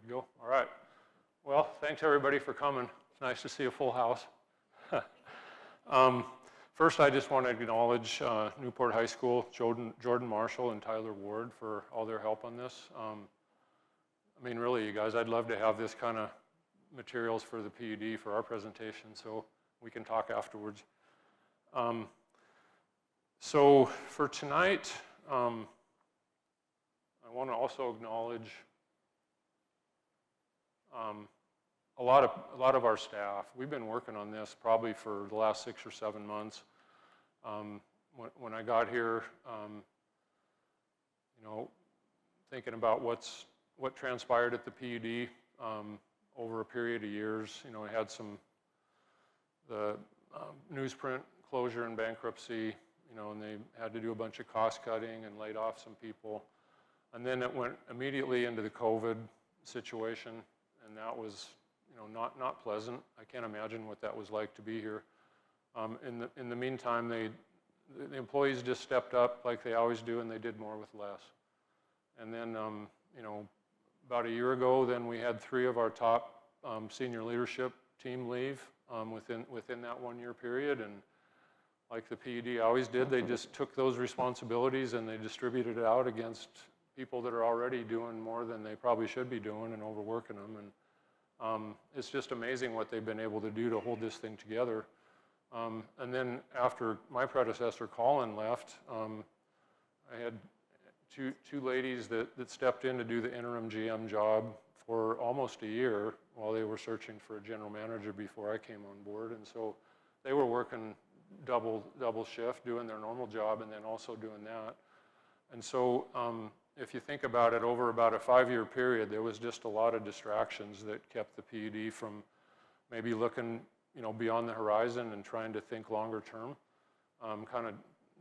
Good to go. All right. Well, thanks everybody for coming. It's nice to see a full house. First, I just want to acknowledge Newport High School, Jordan Marshall and Tyler Ward for all their help on this. I mean, really, you guys, I'd love to have this kind of materials for the PUD for our presentation, so we can talk afterwards. So for tonight, I want to also acknowledge a lot of our staff. We've been working on this probably for the last 6 or 7 months. When I got here, you know, thinking about what transpired at the PUD over a period of years. You know, we had the newsprint closure and bankruptcy, you know, and they had to do a bunch of cost cutting and laid off some people. And then it went immediately into the COVID situation, and that was, you know, not pleasant. I can't imagine what that was like to be here. In the meantime, the employees just stepped up like they always do, and they did more with less. And then, you know, about a year ago, then we had 3 of our top senior leadership team leave within that 1-year period. And like the PUD always did, they just took those responsibilities and they distributed it out against people that are already doing more than they probably should be doing and overworking them. And it's just amazing what they've been able to do to hold this thing together. And then after my predecessor, Colin, left, I had two ladies that stepped in to do the interim GM job for almost a year while they were searching for a general manager before I came on board. And so they were working double shift, doing their normal job and then also doing that. And so if you think about it, over about a 5-year period, there was just a lot of distractions that kept the PUD from maybe looking, you know, beyond the horizon and trying to think longer term. Kind of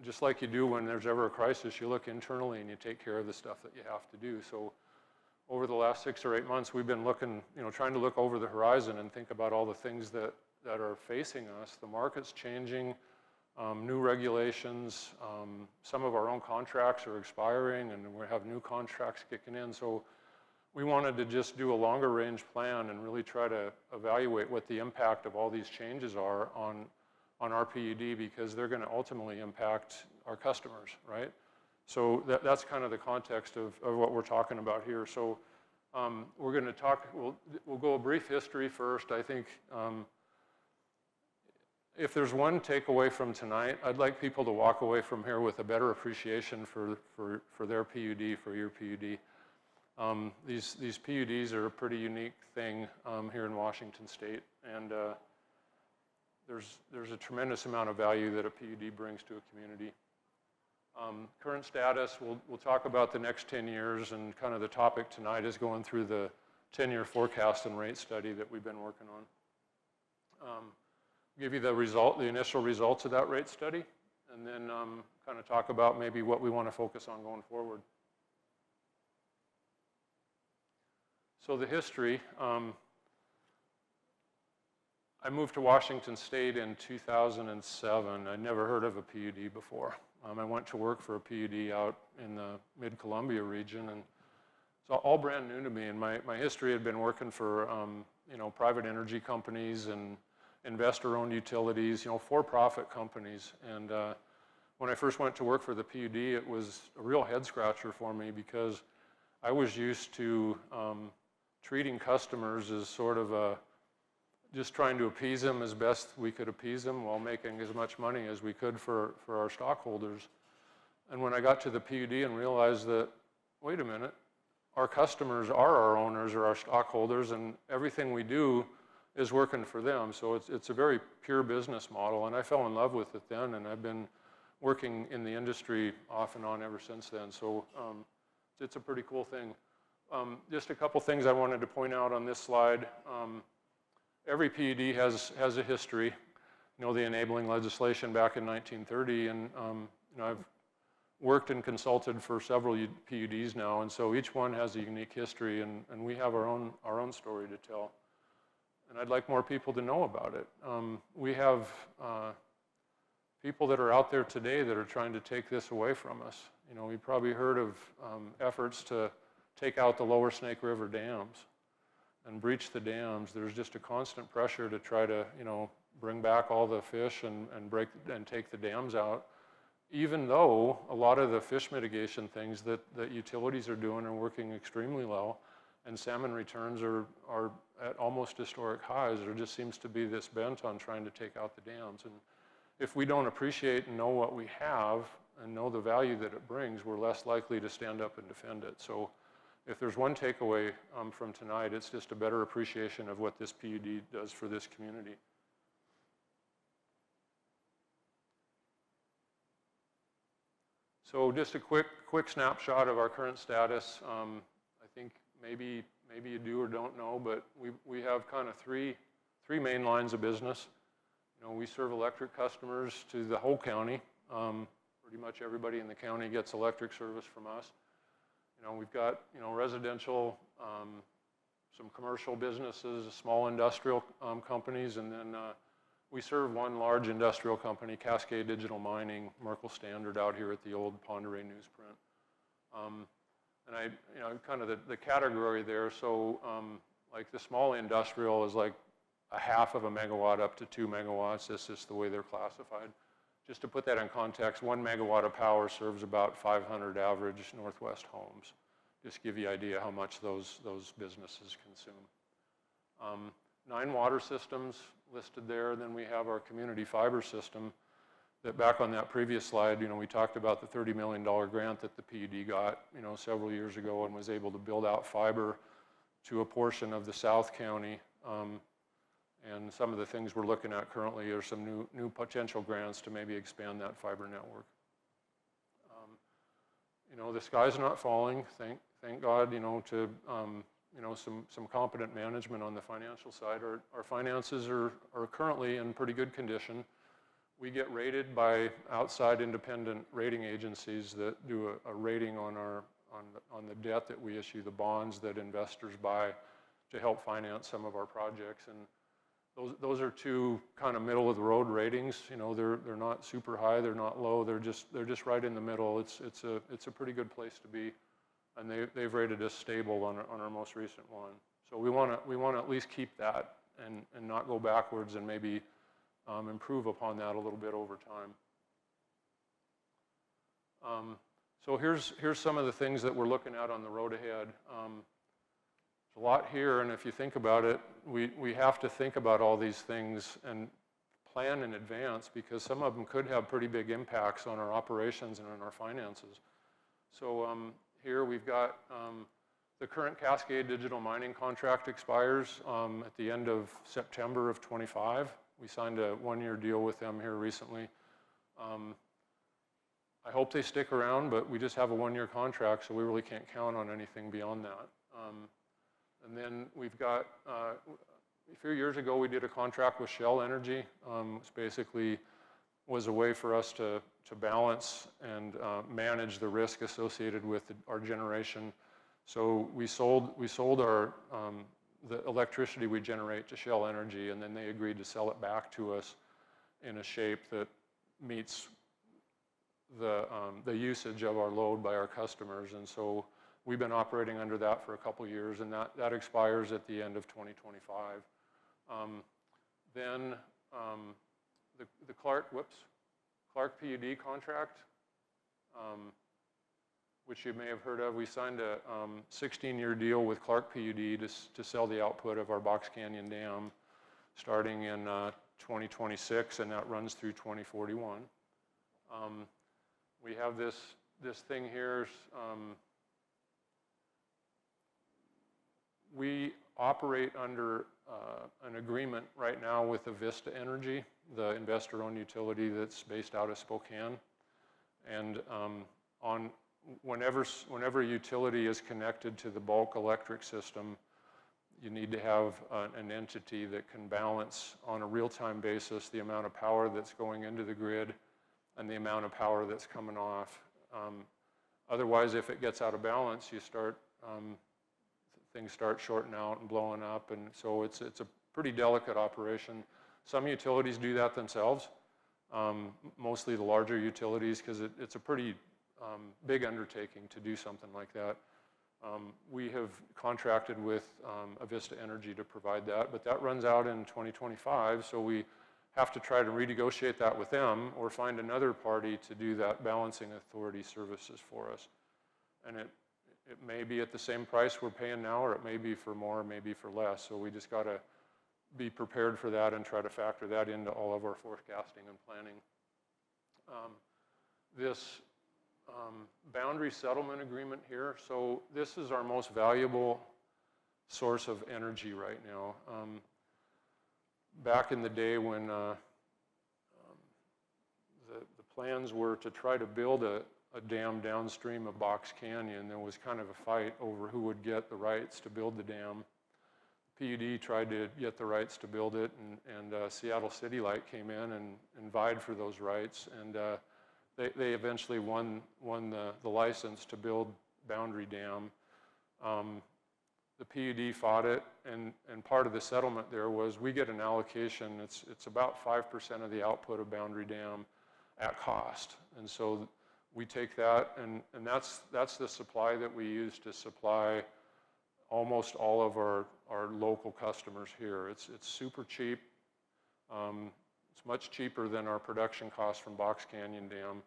just like you do when there's ever a crisis, you look internally and you take care of the stuff that you have to do. So over the last 6 or 8 months, we've been looking, you know, trying to look over the horizon and think about all the things that are facing us. The market's changing, new regulations, some of our own contracts are expiring and we have new contracts kicking in. So we wanted to just do a longer range plan and really try to evaluate what the impact of all these changes are on our PUD, because they're going to ultimately impact our customers, right? So that's kind of the context of what we're talking about here. So we're going to talk, we'll go a brief history first. I think if there's one takeaway from tonight, I'd like people to walk away from here with a better appreciation for their PUD, for your PUD. These PUDs are a pretty unique thing here in Washington State, and there's a tremendous amount of value that a PUD brings to a community. Current status, we'll talk about the next 10 years, and kind of the topic tonight is going through the 10-year forecast and rate study that we've been working on. Give you the initial results of that rate study, and then kind of talk about maybe what we want to focus on going forward. So the history, I moved to Washington State in 2007. I'd never heard of a PUD before. I went to work for a PUD out in the mid-Columbia region, and it's all brand new to me. And my history had been working for you know, private energy companies and investor-owned utilities, you know, for-profit companies. And when I first went to work for the PUD, it was a real head-scratcher for me because I was used to treating customers as sort of just trying to appease them as best we could appease them while making as much money as we could for our stockholders. And when I got to the PUD and realized that, wait a minute, our customers are our owners or our stockholders, and everything we do is working for them. So it's a very pure business model, and I fell in love with it then, and I've been working in the industry off and on ever since then. So it's a pretty cool thing. Just a couple things I wanted to point out on this slide. Every PUD has a history. You know, the enabling legislation back in 1930, and you know, I've worked and consulted for several PUDs now, and so each one has a unique history, and we have our own story to tell. And I'd like more people to know about it. We have people that are out there today that are trying to take this away from us. You know, we've probably heard of efforts to take out the lower Snake River dams. and breach the dams, there's just a constant pressure to try to, you know, bring back all the fish and take the dams out, even though a lot of the fish mitigation things that utilities are doing are working extremely well, and salmon returns are at almost historic highs. There just seems to be this bent on trying to take out the dams. And if we don't appreciate and know what we have and know the value that it brings, we're less likely to stand up and defend it. So if there's one takeaway from tonight, it's just a better appreciation of what this PUD does for this community. So just a quick snapshot of our current status. I think maybe you do or don't know, but we have kind of three main lines of business. You know, we serve electric customers to the whole county. Pretty much everybody in the county gets electric service from us. You know, we've got, you know, residential, some commercial businesses, small industrial companies, and then we serve one large industrial company, Cascade Digital Mining, Merkle Standard, out here at the old Pend Oreille newsprint. And you know, kind of the category there, so like the small industrial is like a half of a megawatt up to 2 megawatts. That's just the way they're classified. Just to put that in context, 1 megawatt of power serves about 500 average Northwest homes. Just give you an idea how much those businesses consume. 9 water systems listed there. Then we have our community fiber system that, back on that previous slide, you know, we talked about the $30 million grant that the PUD got, you know, several years ago, and was able to build out fiber to a portion of the South County. And some of the things we're looking at currently are some new potential grants to maybe expand that fiber network. You know, the sky's not falling, thank God, you know, to you know, some competent management on the financial side. Our finances are currently in pretty good condition. We get rated by outside independent rating agencies that do a rating on the debt that we issue, the bonds that investors buy to help finance some of our projects. And those are two kind of middle of the road ratings. You know, they're not super high, they're not low, they're just right in the middle. It's a pretty good place to be, and they've rated us stable on our most recent one. So we want to at least keep that and not go backwards, and maybe improve upon that a little bit over time. So here's some of the things that we're looking at on the road ahead. There's a lot here, and if you think about it, we have to think about all these things and plan in advance, because some of them could have pretty big impacts on our operations and on our finances. So here we've got the current Cascade Digital Mining contract expires at the end of September of 25. We signed a one-year deal with them here recently. I hope they stick around, but we just have a one-year contract, so we really can't count on anything beyond that. And then we've got, a few years ago, we did a contract with Shell Energy, which basically was a way for us to balance and manage the risk associated with our generation. So we sold our the electricity we generate to Shell Energy, and then they agreed to sell it back to us in a shape that meets the usage of our load by our customers. And so we've been operating under that for a couple years, and that expires at the end of 2025. Then the Clark PUD contract, which you may have heard of, we signed a 16-year deal with Clark PUD to sell the output of our Box Canyon Dam starting in 2026, and that runs through 2041. We have this thing here. We operate under an agreement right now with Avista Energy, the investor-owned utility that's based out of Spokane. And whenever a utility is connected to the bulk electric system, you need to have an entity that can balance on a real-time basis the amount of power that's going into the grid and the amount of power that's coming off. Otherwise, if it gets out of balance, things start shorting out and blowing up, and so it's a pretty delicate operation. Some utilities do that themselves, mostly the larger utilities, because it's a pretty big undertaking to do something like that. We have contracted with Avista Energy to provide that, but that runs out in 2025, so we have to try to renegotiate that with them or find another party to do that balancing authority services for us. And it may be at the same price we're paying now, or it may be for more, maybe for less. So we just got to be prepared for that and try to factor that into all of our forecasting and planning. This boundary settlement agreement here, so this is our most valuable source of energy right now. Back in the day when the plans were to try to build a dam downstream of Box Canyon, there was kind of a fight over who would get the rights to build the dam. PUD tried to get the rights to build it, and Seattle City Light came in and vied for those rights, and they eventually won the license to build Boundary Dam. The PUD fought it, and part of the settlement there was we get an allocation. It's about 5% of the output of Boundary Dam at cost, and so we take that, and that's the supply that we use to supply almost all of our local customers here. It's super cheap. It's much cheaper than our production costs from Box Canyon Dam.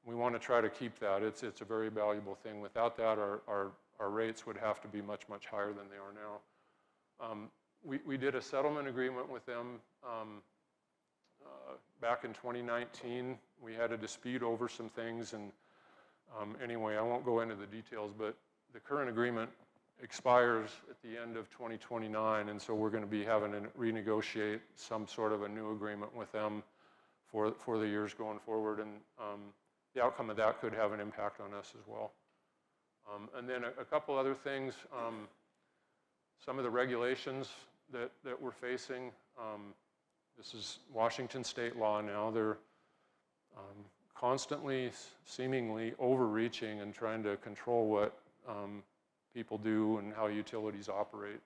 We want to try to keep that. It's a very valuable thing. Without that, our rates would have to be much higher than they are now. We did a settlement agreement with them back in 2019. We had a dispute over some things, and anyway, I won't go into the details, but the current agreement expires at the end of 2029, and so we're going to be having to renegotiate some sort of a new agreement with them for the years going forward, and the outcome of that could have an impact on us as well. And then a couple other things, some of the regulations that we're facing. This is Washington state law now. They're constantly, seemingly overreaching and trying to control what people do and how utilities operate.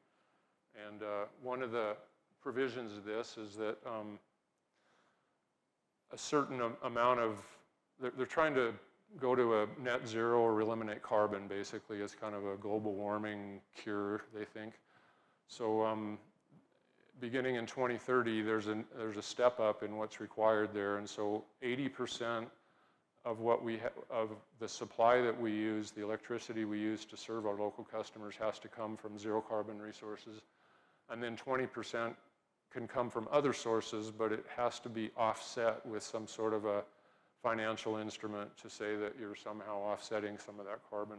And one of the provisions of this is that a certain amount of, they're trying to go to a net zero or eliminate carbon, basically, as kind of a global warming cure, they think. So beginning in 2030, there's a step up in what's required there, and so 80% of what of the supply that we use, the electricity we use to serve our local customers, has to come from zero carbon resources, and then 20% can come from other sources, but it has to be offset with some sort of a financial instrument to say that you're somehow offsetting some of that carbon.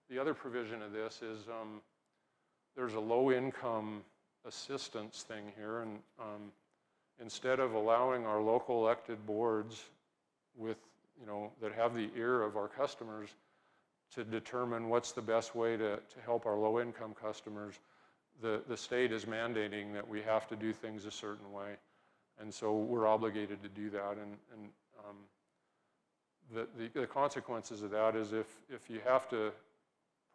The other provision of this is there's a low-income assistance thing here, and instead of allowing our local elected boards with, that have the ear of our customers to determine what's the best way to help our low-income customers, the state is mandating that we have to do things a certain way, and so we're obligated to do that. And the consequences of that is if you have to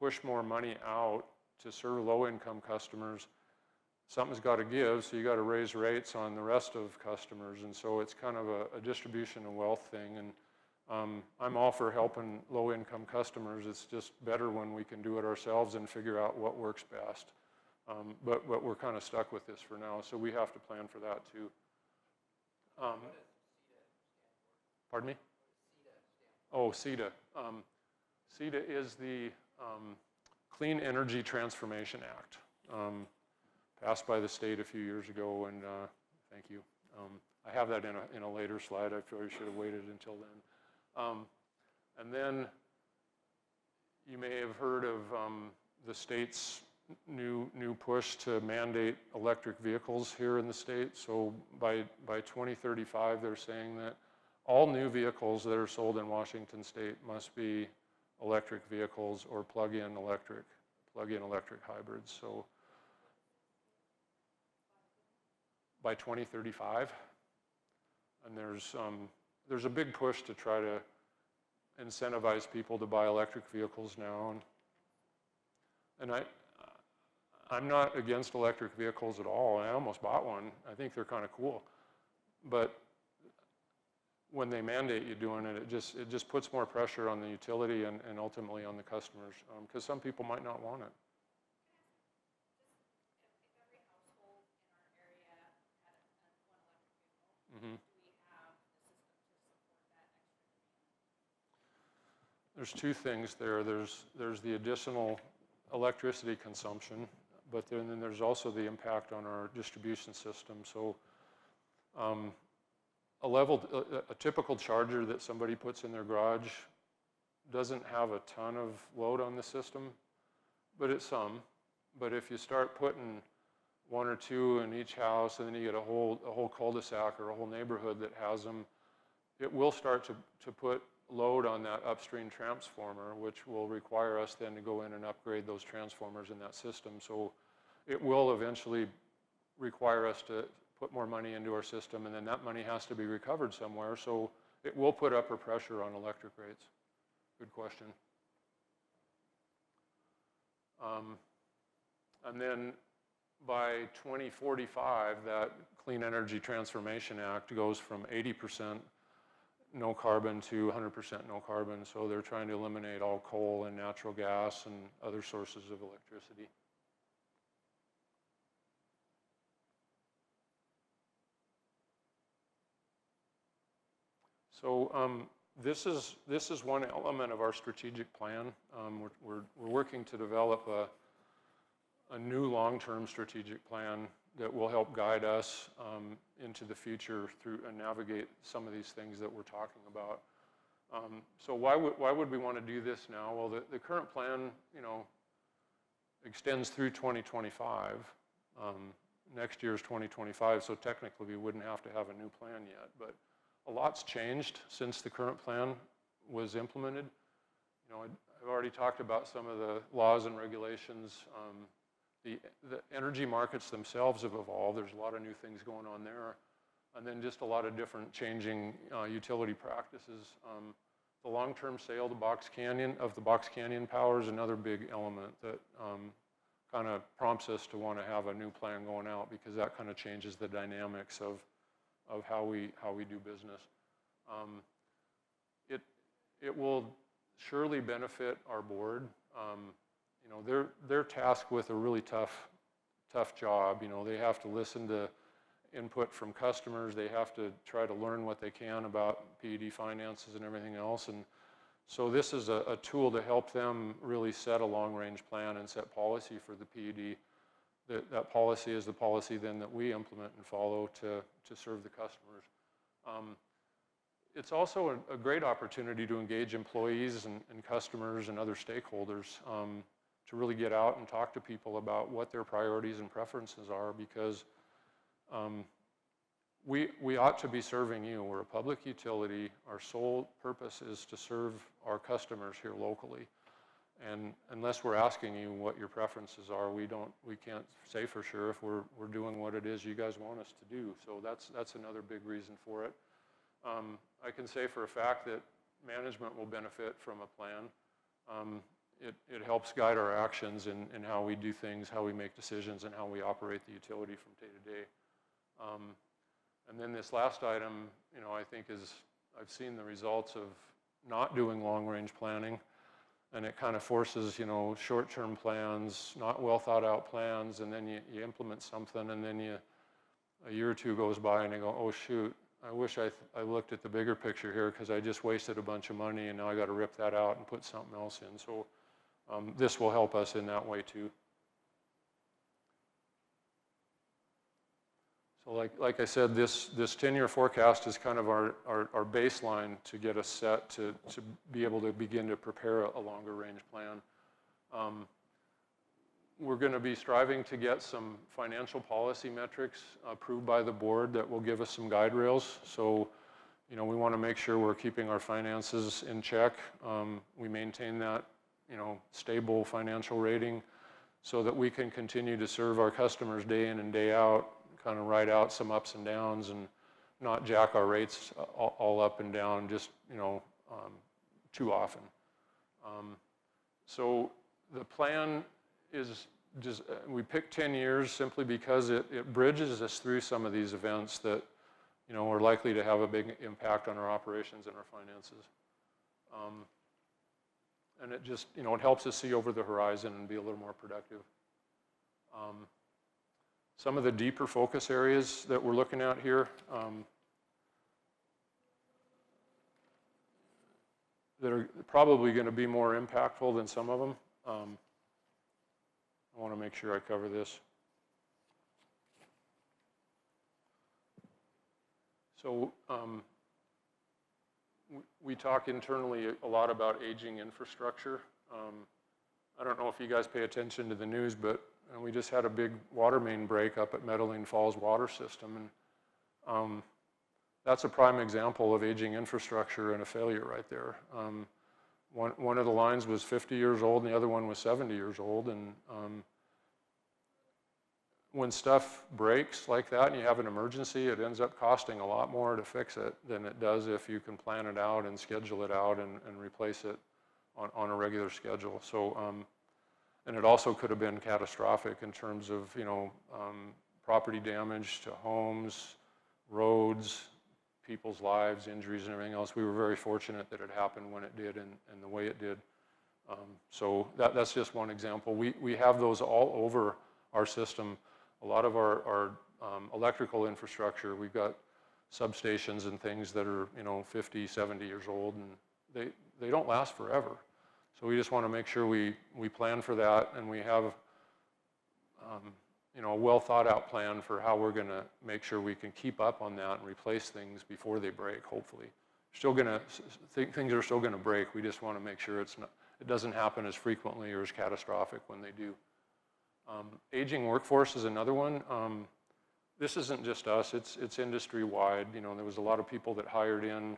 push more money out to serve low-income customers, something's got to give, so you got to raise rates on the rest of customers, and so it's kind of a distribution of wealth thing. And I'm all for helping low-income customers. It's just better when we can do it ourselves and figure out what works best. But we're kind of stuck with this for now, so we have to plan for that too. Pardon me? Oh, CETA. CETA is the Clean Energy Transformation Act, passed by the state a few years ago, and thank you. I have that in a later slide. I probably should have waited until then. And then you may have heard of the state's new push to mandate electric vehicles here in the state. So by 2035, they're saying that all new vehicles that are sold in Washington state must be electric vehicles or plug-in electric hybrids. So by 2035, and there's a big push to try to incentivize people to buy electric vehicles now, and I'm not against electric vehicles at all. I almost bought one. I think they're kind of cool, but when they mandate you doing it, it just puts more pressure on the utility and ultimately on the customers, because some people might not want it. Mm-hmm. There's two things there. There's the additional electricity consumption, but then there's also the impact on our distribution system. So a typical charger that somebody puts in their garage doesn't have a ton of load on the system, but it's some. But if you start putting one or two in each house, and then you get a whole cul-de-sac or a whole neighborhood that has them, it will start to put load on that upstream transformer, which will require us then to go in and upgrade those transformers in that system. So it will eventually require us to put more money into our system, and then that money has to be recovered somewhere. So it will put upper pressure on electric rates. Good question. And then by 2045, that Clean Energy Transformation Act goes from 80% no carbon to 100% no carbon. So they're trying to eliminate all coal and natural gas and other sources of electricity. So this is one element of our strategic plan. We're working to develop a new long-term strategic plan that will help guide us into the future through and navigate some of these things that we're talking about. So why would we want to do this now? Well, the current plan, extends through 2025. Next year is 2025, so technically we wouldn't have to have a new plan yet. But a lot's changed since the current plan was implemented. I've already talked about some of the laws and regulations. The energy markets themselves have evolved. There's a lot of new things going on there. And then just a lot of different changing utility practices. The long-term sale of the Box Canyon power is another big element that kind of prompts us to want to have a new plan going out, because that kind of changes the dynamics of how we do business. It will surely benefit our board. They're tasked with a really tough job. They have to listen to input from customers. They have to try to learn what they can about PUD finances and everything else. And so this is a tool to help them really set a long-range plan and set policy for the PUD. That policy is the policy then that we implement and follow to serve the customers. It's also a great opportunity to engage employees and customers and other stakeholders to really get out and talk to people about what their priorities and preferences are, because we ought to be serving you. We're a public utility. Our sole purpose is to serve our customers here locally. And unless we're asking you what your preferences are, we can't say for sure if we're doing what it is you guys want us to do. So that's another big reason for it. I can say for a fact that management will benefit from a plan. It helps guide our actions in how we do things, how we make decisions, and how we operate the utility from day to day. And then this last item, I think I've seen the results of not doing long-range planning, and it kind of forces, short-term plans, not well thought out plans, and then you implement something, and then a year or two goes by and you go, oh shoot, I wish I looked at the bigger picture here, because I just wasted a bunch of money and now I got to rip that out and put something else in. So this will help us in that way too. So like I said, this 10-year forecast is kind of our baseline to get us set to be able to begin to prepare a longer range plan. We're going to be striving to get some financial policy metrics approved by the board that will give us some guide rails. So, we want to make sure we're keeping our finances in check. We maintain that, stable financial rating so that we can continue to serve our customers day in and day out, kind of ride out some ups and downs and not jack our rates all up and down just, too often. So the plan is just, we picked 10 years simply because it bridges us through some of these events that are likely to have a big impact on our operations and our finances. And it just, it helps us see over the horizon and be a little more productive. Some of the deeper focus areas that we're looking at here that are probably going to be more impactful than some of them. I want to make sure I cover this. So we talk internally a lot about aging infrastructure. I don't know if you guys pay attention to the news, but we just had a big water main break up at Meadowlane Falls water system, and that's a prime example of aging infrastructure and a failure right there. One of the lines was 50 years old and the other one was 70 years old, and when stuff breaks like that and you have an emergency, it ends up costing a lot more to fix it than it does if you can plan it out and schedule it out and replace it on a regular schedule. So, and it also could have been catastrophic in terms of, property damage to homes, roads, people's lives, injuries, and everything else. We were very fortunate that it happened when it did and the way it did. So that's just one example. We have those all over our system. A lot of our electrical infrastructure, we've got substations and things that are 50, 70 years old, and they don't last forever. So we just want to make sure we plan for that, and we have a well thought out plan for how we're going to make sure we can keep up on that and replace things before they break. Hopefully, things are still going to break. We just want to make sure it doesn't happen as frequently or as catastrophic when they do. Aging workforce is another one. This isn't just us, it's industry wide. There was a lot of people that hired in,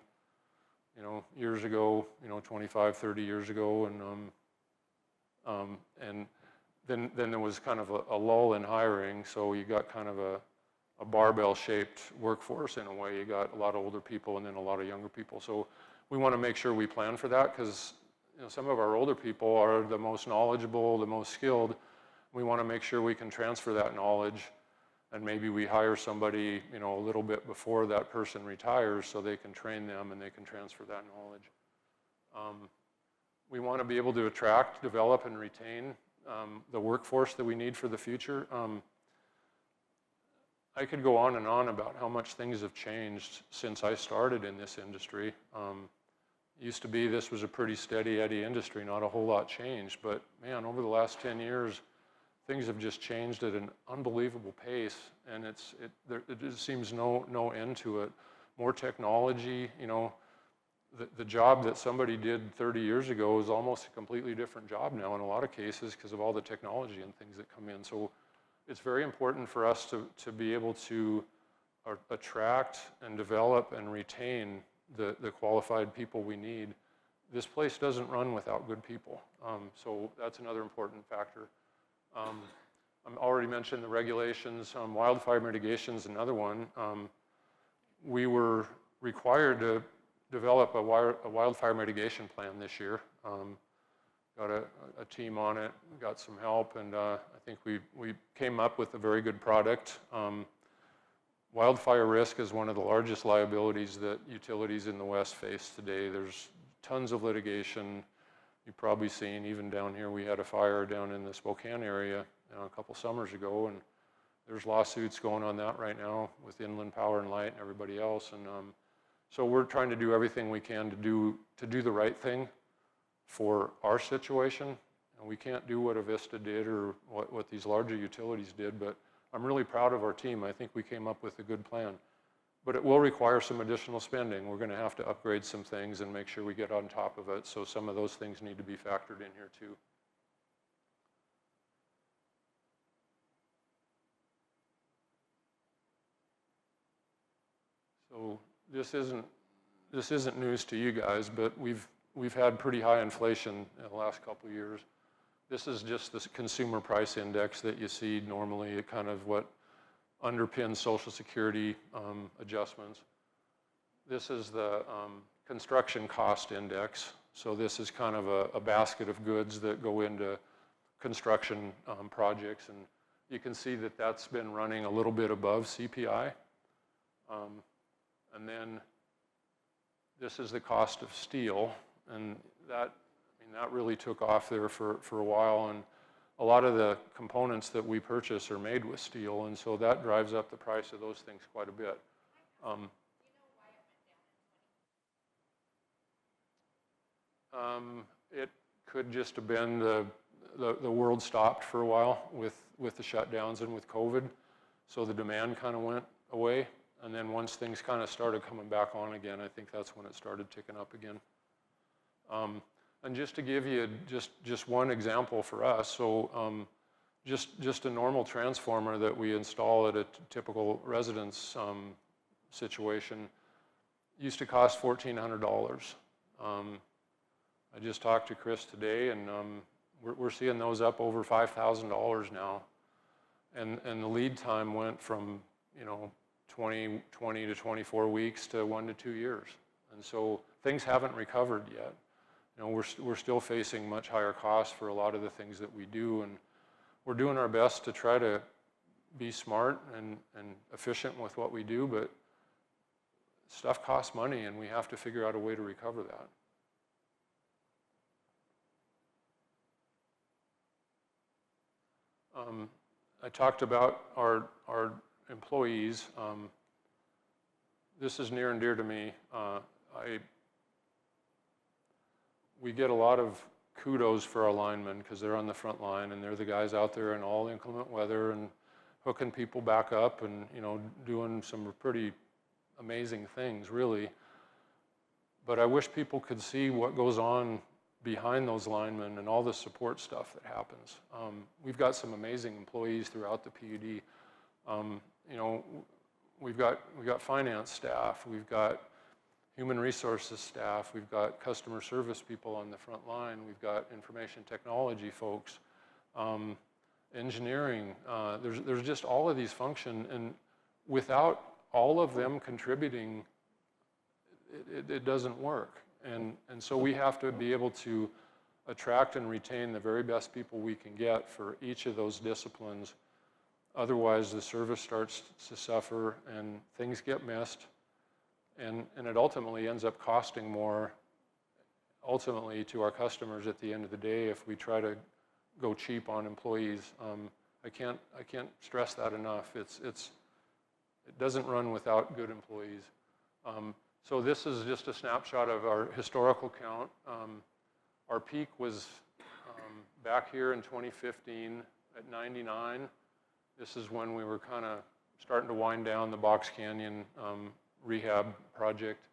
years ago, 25, 30 years ago, and then there was kind of a lull in hiring, so you got kind of a barbell-shaped workforce in a way. You got a lot of older people and then a lot of younger people. So we want to make sure we plan for that, because some of our older people are the most knowledgeable, the most skilled. We want to make sure we can transfer that knowledge, and maybe we hire somebody, a little bit before that person retires so they can train them and they can transfer that knowledge. We want to be able to attract, develop, and retain the workforce that we need for the future. I could go on and on about how much things have changed since I started in this industry. Used to be this was a pretty steady Eddie industry, not a whole lot changed, but man, over the last 10 years, things have just changed at an unbelievable pace, and there just seems no end to it. More technology, the job that somebody did 30 years ago is almost a completely different job now in a lot of cases because of all the technology and things that come in. So it's very important for us to be able to attract and develop and retain the qualified people we need. This place doesn't run without good people, so that's another important factor. I already mentioned the regulations. Wildfire mitigation is another one. We were required to develop a wildfire mitigation plan this year. Got a team on it, got some help, and I think we came up with a very good product. Wildfire risk is one of the largest liabilities that utilities in the West face today. There's tons of litigation. You've probably seen, even down here, we had a fire down in the Spokane area a couple summers ago, and there's lawsuits going on that right now with Inland Power and Light and everybody else. And so we're trying to do everything we can to do the right thing for our situation. And we can't do what Avista did or what these larger utilities did, but I'm really proud of our team. I think we came up with a good plan. But it will require some additional spending. We're going to have to upgrade some things and make sure we get on top of it. So some of those things need to be factored in here too. So this isn't news to you guys, but we've had pretty high inflation in the last couple of years. This is just this consumer price index that you see normally, it kind of what underpins Social Security adjustments. This is the construction cost index. So this is kind of a basket of goods that go into construction projects, and you can see that that's been running a little bit above CPI. And then this is the cost of steel, and that really took off there for a while, and a lot of the components that we purchase are made with steel, and so that drives up the price of those things quite a bit. It could just have been the world stopped for a while with the shutdowns and with COVID, so the demand kind of went away, and then once things kind of started coming back on again, I think that's when it started ticking up again. And just to give you just one example for us, so just a normal transformer that we install at a typical residence situation used to cost $1,400. I just talked to Chris today, and we're seeing those up over $5,000 now, and the lead time went from 20 to 24 weeks to 1 to 2 years, and so things haven't recovered yet. We're still facing much higher costs for a lot of the things that we do, and we're doing our best to try to be smart and efficient with what we do, but stuff costs money, and we have to figure out a way to recover that. I talked about our employees. This is near and dear to me. We get a lot of kudos for our linemen because they're on the front line, and they're the guys out there in all inclement weather and hooking people back up and doing some pretty amazing things, really. But I wish people could see what goes on behind those linemen and all the support stuff that happens. We've got some amazing employees throughout the PUD. We've got finance staff, we've got human resources staff, we've got customer service people on the front line, we've got information technology folks, engineering. There's just all of these functions, and without all of them contributing, it doesn't work. And so we have to be able to attract and retain the very best people we can get for each of those disciplines. Otherwise, the service starts to suffer and things get missed, and it ultimately ends up costing more ultimately to our customers at the end of the day if we try to go cheap on employees. I can't stress that enough. It doesn't run without good employees. So this is just a snapshot of our historical count. Our peak was back here in 2015 at 99. This is when we were kind of starting to wind down the Box Canyon rehab project.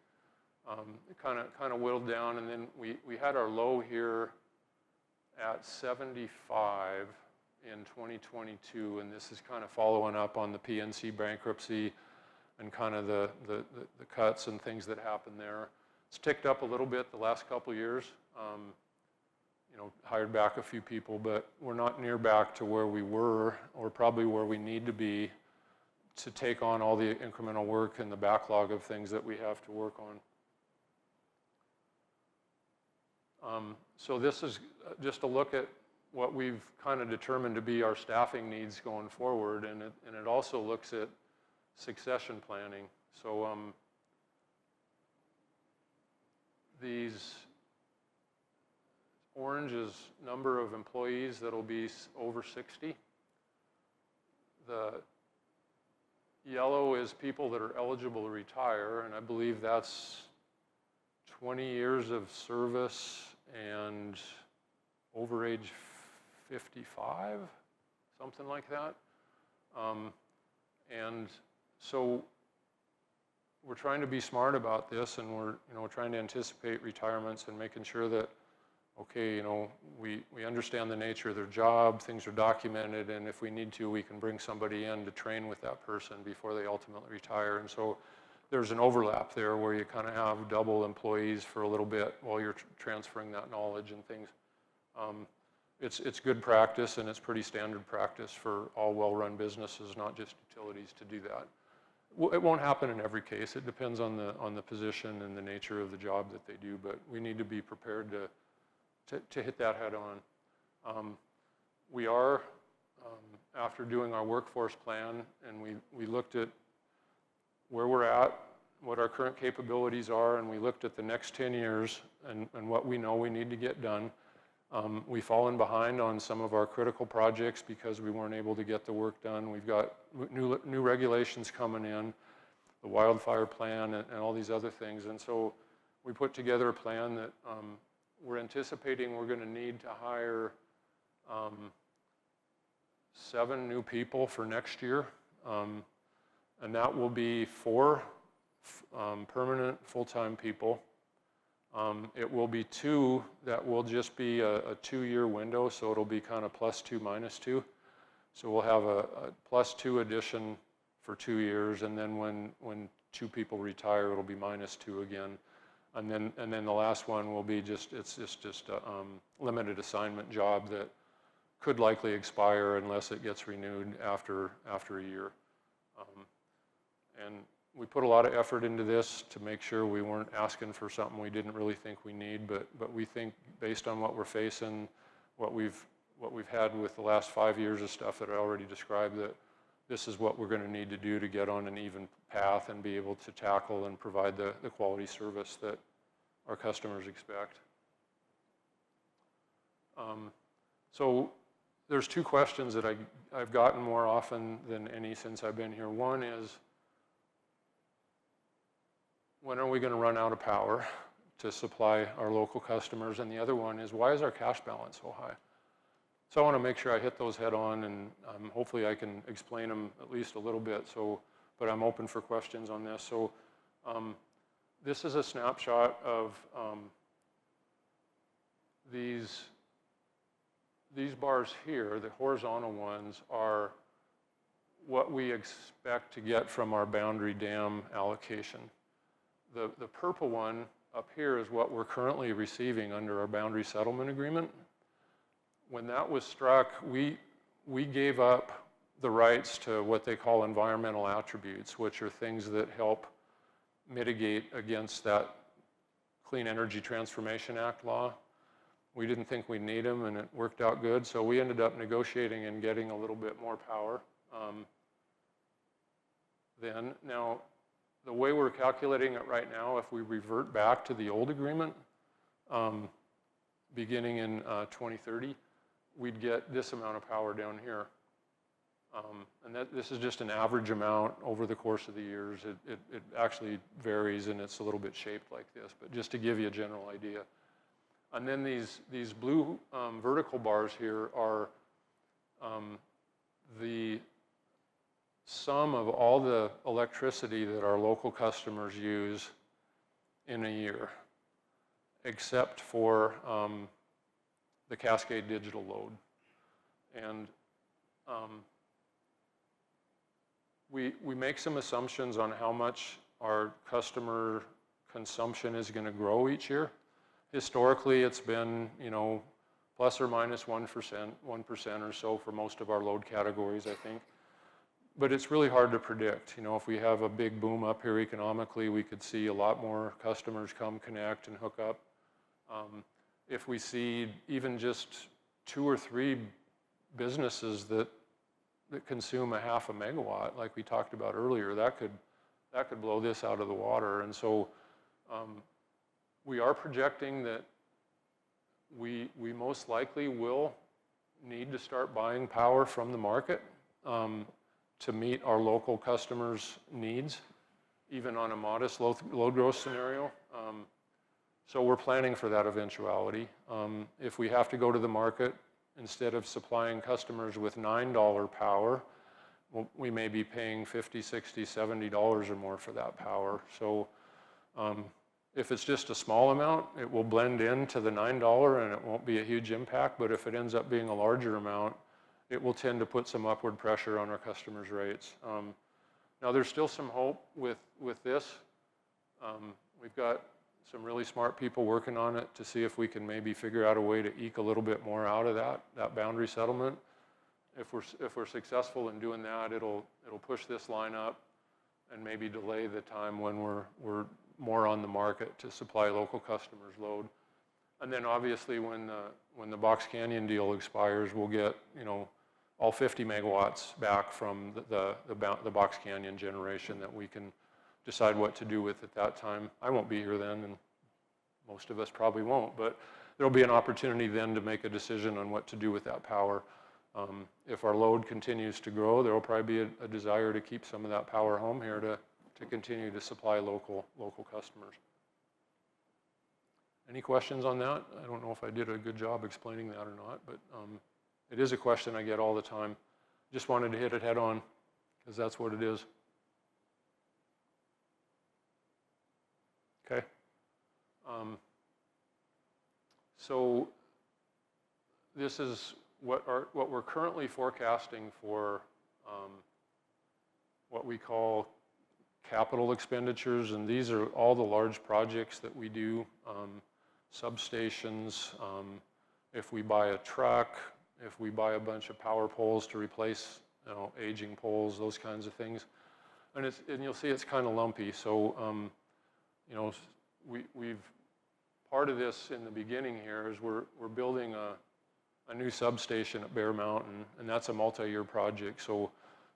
It kind of whittled down, and then we had our low here at 75 in 2022, and this is kind of following up on the PNC bankruptcy and kind of the cuts and things that happened there. It's ticked up a little bit the last couple of years. Hired back a few people, but we're not near back to where we were, or probably where we need to be to take on all the incremental work and the backlog of things that we have to work on. So this is just a look at what we've kind of determined to be our staffing needs going forward, and it also looks at succession planning. So these orange is number of employees that'll be over 60. The yellow is people that are eligible to retire, and I believe that's 20 years of service and over age 55, something like that. And so we're trying to be smart about this, and we're trying to anticipate retirements and making sure that, okay, we understand the nature of their job, things are documented, and if we need to, we can bring somebody in to train with that person before they ultimately retire. And so there's an overlap there where you kind of have double employees for a little bit while you're transferring that knowledge and things. It's good practice, and it's pretty standard practice for all well-run businesses, not just utilities, to do that. It won't happen in every case. It depends on the position and the nature of the job that they do, but we need to be prepared to hit that head on. We are, after doing our workforce plan, and we looked at where we're at what our current capabilities are, and we looked at the next 10 years and what we know we need to get done. We've fallen behind on some of our critical projects because we weren't able to get the work done. We've got new regulations coming in, the wildfire plan, and all these other things. And so we put together a plan that we're anticipating we're going to need to hire 7 new people for next year. And that will be 4 permanent full-time people. It will be 2 that will just be a 2-year window, so it'll be kind of +2, -2. So we'll have a +2 addition for 2 years, and then when 2 people retire, it'll be -2 again. And then the last one will be just a limited assignment job that could likely expire unless it gets renewed after a year. And we put a lot of effort into this to make sure we weren't asking for something we didn't really think we need, but we think based on what we're facing, what we've had with the last 5 years of stuff that I already described, that this is what we're going to need to do to get on an even path and be able to tackle and provide the quality service that our customers expect. So there's 2 questions that I've gotten more often than any since I've been here. One is, when are we going to run out of power to supply our local customers? And the other one is, why is our cash balance so high? So I want to make sure I hit those head on, and hopefully I can explain them at least a little bit. But I'm open for questions on this. So this is a snapshot of these bars here. The horizontal ones are what we expect to get from our boundary dam allocation. The purple one up here is what we're currently receiving under our boundary settlement agreement. When that was struck, we gave up the rights to what they call environmental attributes, which are things that help mitigate against that Clean Energy Transformation Act law. We didn't think we'd need them, and it worked out good, so we ended up negotiating and getting a little bit more power then. Now, the way we're calculating it right now, if we revert back to the old agreement, beginning in 2030, we'd get this amount of power down here. And this is just an average amount over the course of the years. It actually varies, and it's a little bit shaped like this, but just to give you a general idea. And then these blue vertical bars here are the sum of all the electricity that our local customers use in a year, except for the Cascade Digital load. And we make some assumptions on how much our customer consumption is going to grow each year. Historically, it's been, plus or minus 1% or so for most of our load categories, I think. But it's really hard to predict. If we have a big boom up here economically, we could see a lot more customers come connect and hook up. If we see even just 2 or 3 businesses that consume a half a megawatt, like we talked about earlier, that could blow this out of the water. And so we are projecting that we most likely will need to start buying power from the market to meet our local customers' needs, even on a modest load growth scenario. So we're planning for that eventuality. If we have to go to the market, instead of supplying customers with $9 power, we may be paying $50, $60, $70 or more for that power. So if it's just a small amount, it will blend into the $9 and it won't be a huge impact. But if it ends up being a larger amount, it will tend to put some upward pressure on our customers' rates. Now there's still some hope with this. We've got some really smart people working on it to see if we can maybe figure out a way to eke a little bit more out of that boundary settlement. If we're successful in doing that, it'll push this line up and maybe delay the time when we're more on the market to supply local customers load. And then obviously when the Box Canyon deal expires, we'll get all 50 megawatts back from the Box Canyon generation that we can decide what to do with at that time. I won't be here then, and most of us probably won't, but there'll be an opportunity then to make a decision on what to do with that power. If our load continues to grow, there will probably be a desire to keep some of that power home here to continue to supply local customers. Any questions on that? I don't know if I did a good job explaining that or not, but it is a question I get all the time. Just wanted to hit it head on, because that's what it is. Okay. So this is what we're currently forecasting for what we call capital expenditures, and these are all the large projects that we do, substations, if we buy a truck, if we buy a bunch of power poles to replace, you know, aging poles, those kinds of things. And you'll see it's kind of lumpy. So, you know, we've part of this in the beginning here is we're building a new substation at Bear Mountain, and that's a multi-year project. So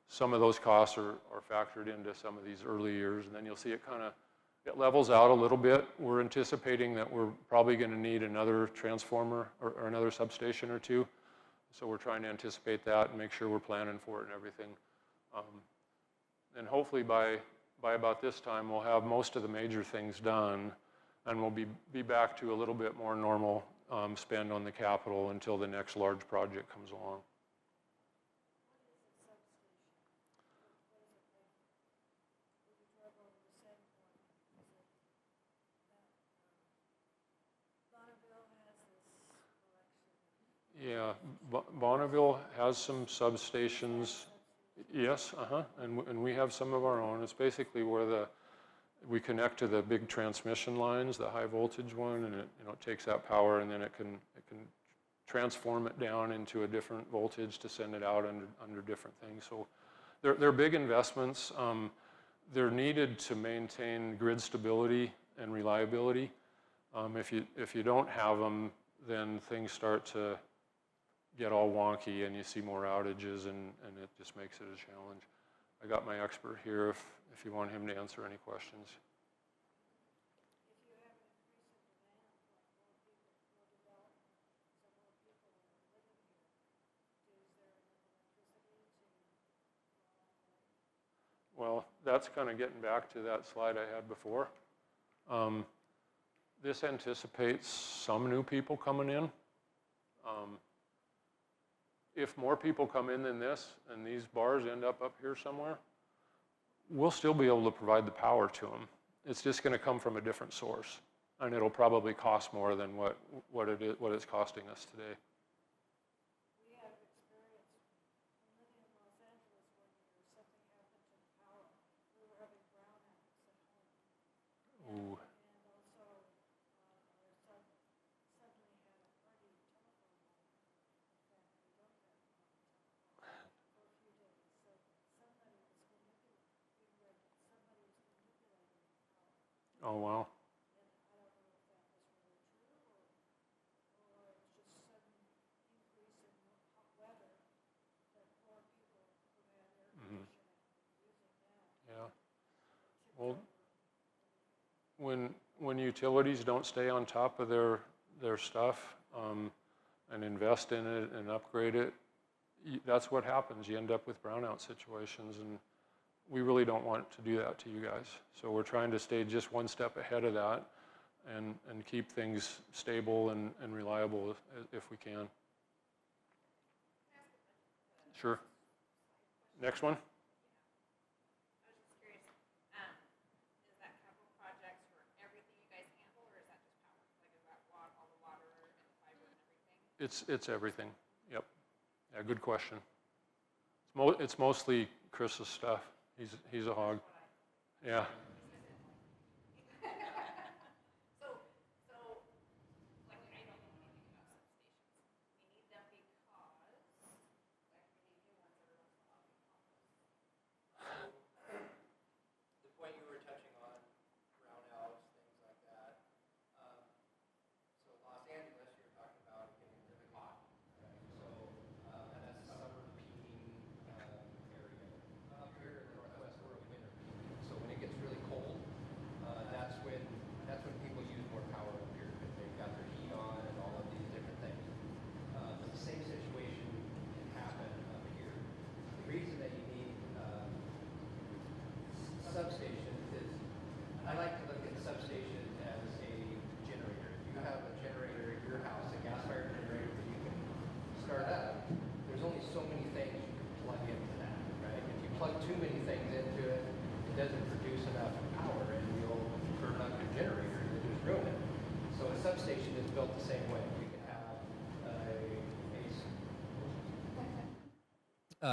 some of those costs are factored into some of these early years, and then you'll see it it levels out a little bit. We're anticipating that we're probably going to need another transformer or another substation or two. So we're trying to anticipate that and make sure we're planning for it and everything. And hopefully by about this time, we'll have most of the major things done, and we'll be back to a little bit more normal spend on the capital until the next large project comes along. Yeah, Bonneville has some substations. Yes, and we have some of our own. It's basically where we connect to the big transmission lines, the high voltage one, and it takes that power, and then it can transform it down into a different voltage to send it out under different things. So they're big investments. They're needed to maintain grid stability and reliability. If you don't have them, then things start to get all wonky and you see more outages, and it just makes it a challenge. I got my expert here if you want him to answer any questions. Well, that's kind of getting back to that slide I had before. This anticipates some new people coming in. If more people come in than this, and these bars end up here somewhere, we'll still be able to provide the power to them. It's just going to come from a different source, and it'll probably cost more than what it's costing us today. We have experience living in Los Angeles one year, something happened to the power. We were having brownouts at home. Ooh. And also, our son suddenly had a party telephone line that we don't have on telephone for a few days. So somebody was manipulating the power. Oh, wow. And I don't know if that was really true or it's just sudden increase in hot weather that more people who had air conditioning using that. Yeah. Well, when utilities don't stay on top of their stuff and invest in it and upgrade it, that's what happens. You end up with brownout situations, and we really don't want to do that to you guys. So we're trying to stay just one step ahead of that and keep things stable and reliable if we can. Sure. Next one. I was just curious, is that capital projects for everything you guys handle, or is that just power? Like, is that all the water and the fiber and everything? It's everything. Yep. Yeah, good question. It's mostly Chris's stuff. He's a hog. Yeah. So, like, I don't know anything about substations. We need them because, like, we need new ones every once in a while. The point you were touching on, brownouts, things like that. So Los Angeles, you're talking about it getting really hot, right? So, and that's summer peaking area. Up here in the Northwest, we're in winter. So when it gets really plug too many things into it, it doesn't produce enough power, and you'll burn up your generator and you'll just ruin it. So a substation is built the same way.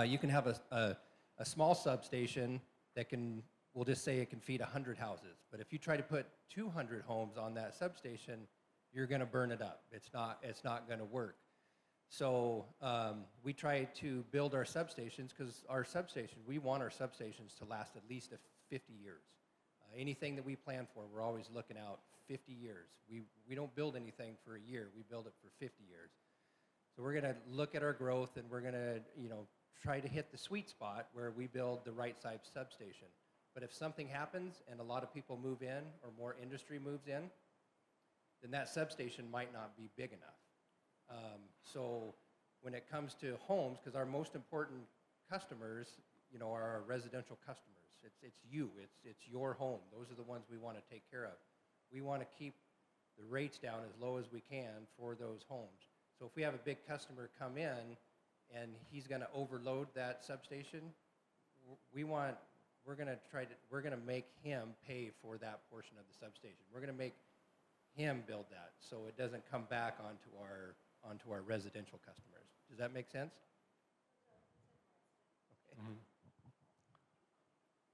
You can have a small substation that can, we'll just say it can feed 100 houses. But if you try to put 200 homes on that substation, you're going to burn it up. It's not going to work. So we try to build our substations because we want our substations to last at least 50 years. Anything that we plan for, we're always looking out 50 years. We don't build anything for a year. We build it for 50 years. So we're going to look at our growth, and we're going to, try to hit the sweet spot where we build the right size substation. But if something happens and a lot of people move in or more industry moves in, then that substation might not be big enough. So when it comes to homes, because our most important customers, are our residential customers. It's you. It's your home. Those are the ones we want to take care of. We want to keep the rates down as low as we can for those homes. So if we have a big customer come in and he's going to overload that substation, we're going to make him pay for that portion of the substation. We're going to make him build that so it doesn't come back onto our residential customers. Does that make sense? Okay. Mm-hmm.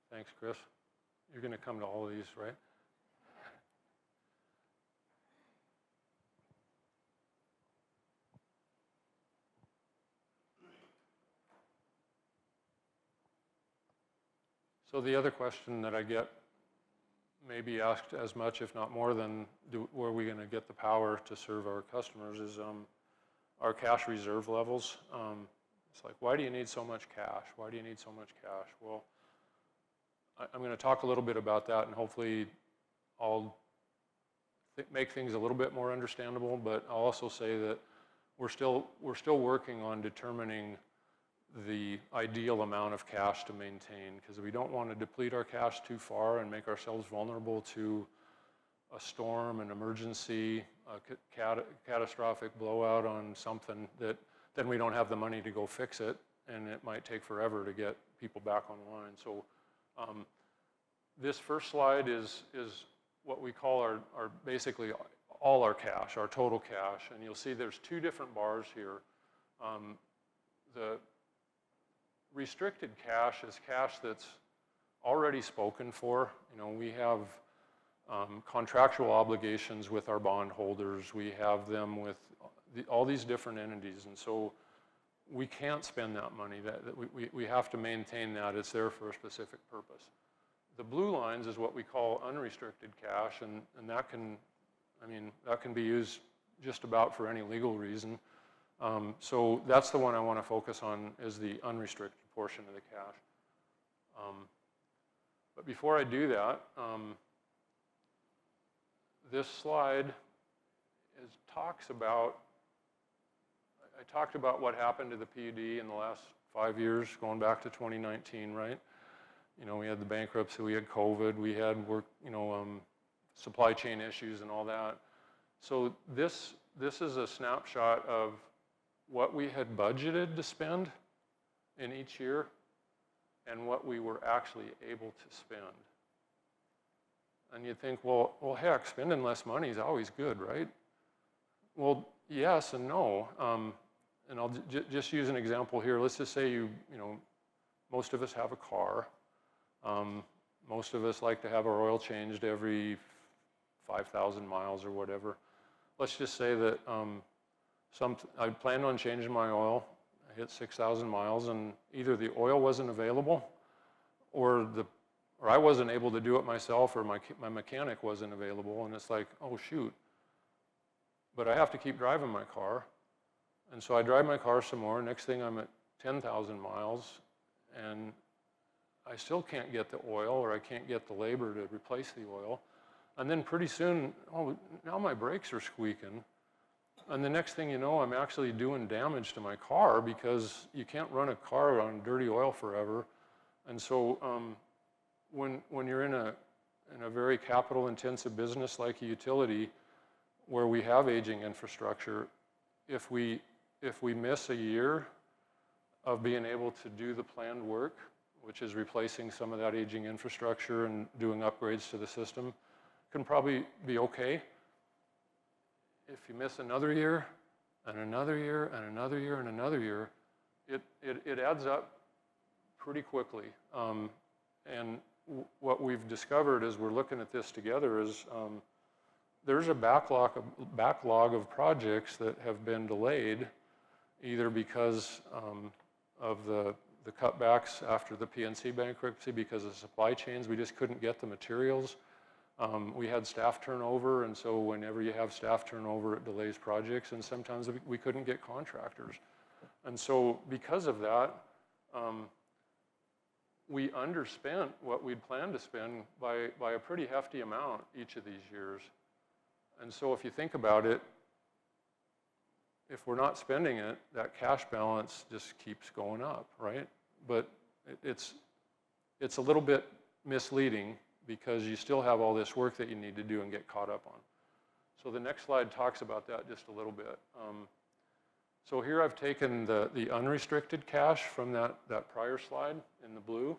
Thanks, Chris. You're going to come to all of these, right? So the other question that I get maybe asked as much, if not more, than where are we going to get the power to serve our customers is our cash reserve levels. It's like, why do you need so much cash? Why do you need so much cash? Well, I'm going to talk a little bit about that, and hopefully I'll make things a little bit more understandable, but I'll also say that we're still working on determining the ideal amount of cash to maintain, because we don't want to deplete our cash too far and make ourselves vulnerable to a storm, an emergency, a catastrophic blowout on something that then we don't have the money to go fix it, and it might take forever to get people back online. So this first slide is what we call our basically all our cash, our total cash, and you'll see there's two different bars here. The restricted cash is cash that's already spoken for. We have contractual obligations with our bondholders. We have them with all these different entities, and so we can't spend that money. We have to maintain that. It's there for a specific purpose. The blue lines is what we call unrestricted cash, and that can be used just about for any legal reason. So that's the one I want to focus on, is the unrestricted portion of the cash. But before I do that, this slide talks about, I talked about what happened to the PUD in the last 5 years, going back to 2019, right? We had the bankruptcy, we had COVID, we had supply chain issues and all that. So this is a snapshot of what we had budgeted to spend in each year and what we were actually able to spend. And you'd think, well, heck, spending less money is always good, right? Well, yes and no. And I'll just use an example here. Let's just say most of us have a car. Most of us like to have our oil changed every 5,000 miles or whatever. Let's just say that I planned on changing my oil. I hit 6,000 miles, and either the oil wasn't available, or I wasn't able to do it myself, or my mechanic wasn't available. And it's like, oh shoot! But I have to keep driving my car, and so I drive my car some more. Next thing, I'm at 10,000 miles, and I still can't get the oil, or I can't get the labor to replace the oil. And then pretty soon, now my brakes are squeaking. And the next thing you know, I'm actually doing damage to my car, because you can't run a car on dirty oil forever. And so when you're in a very capital-intensive business like a utility, where we have aging infrastructure, if we miss a year of being able to do the planned work, which is replacing some of that aging infrastructure and doing upgrades to the system, can probably be okay. If you miss another year, and another year, and another year, and another year, it adds up pretty quickly. And what we've discovered as we're looking at this together is there's a backlog of projects that have been delayed, either because of the cutbacks after the PNC bankruptcy, because of supply chains. We just couldn't get the materials. We had staff turnover, and so whenever you have staff turnover, it delays projects, and sometimes we couldn't get contractors. And so because of that, we underspent what we'd planned to spend by a pretty hefty amount each of these years. And so if you think about it, if we're not spending it, that cash balance just keeps going up, right? But it's a little bit misleading because you still have all this work that you need to do and get caught up on. So the next slide talks about that just a little bit. So here I've taken the unrestricted cash from that prior slide in the blue,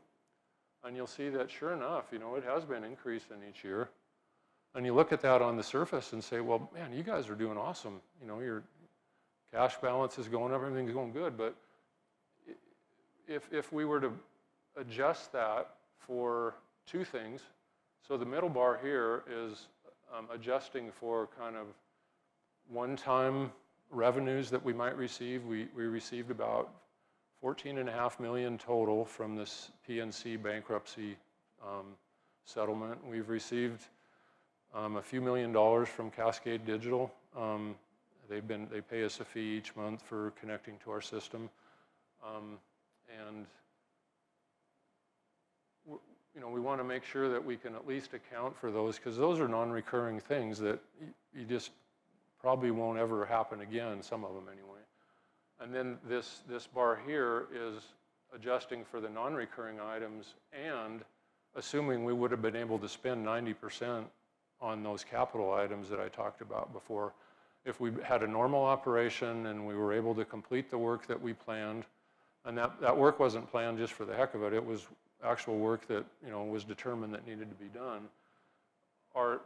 and you'll see that sure enough, you know, it has been increasing each year. And you look at that on the surface and say, well, man, you guys are doing awesome. You know, your cash balance is going up, everything's going good. But if we were to adjust that for two things, so the middle bar here is adjusting for kind of one-time revenues that we might receive. We received about $14.5 million total from this PNC bankruptcy settlement. We've received a few $1,000,000 from Cascade Digital. They pay us a fee each month for connecting to our system, and you know, we want to make sure that we can at least account for those, because those are non-recurring things that you just probably won't ever happen again, some of them anyway. And then this bar here is adjusting for the non-recurring items and assuming we would have been able to spend 90% on those capital items that I talked about before. If we had a normal operation and we were able to complete the work that we planned, and that work wasn't planned just for the heck of it, it was actual work that, you know, was determined that needed to be done, our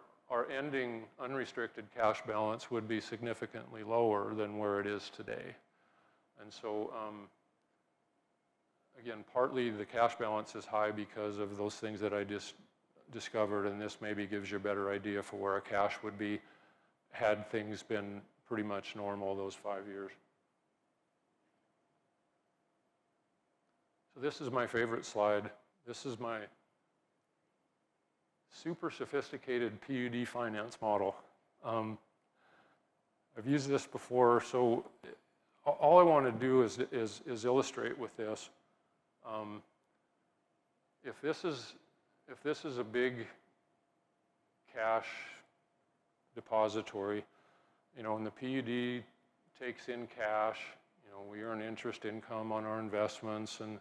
ending unrestricted cash balance would be significantly lower than where it is today. And so, again, partly the cash balance is high because of those things that I just discovered, and this maybe gives you a better idea for where our cash would be had things been pretty much normal those 5 years. So this is my favorite slide. This is my super sophisticated PUD finance model. I've used this before, so all I want to do is illustrate with this. If this is a big cash depository, you know, and the PUD takes in cash, you know, we earn interest income on our investments, and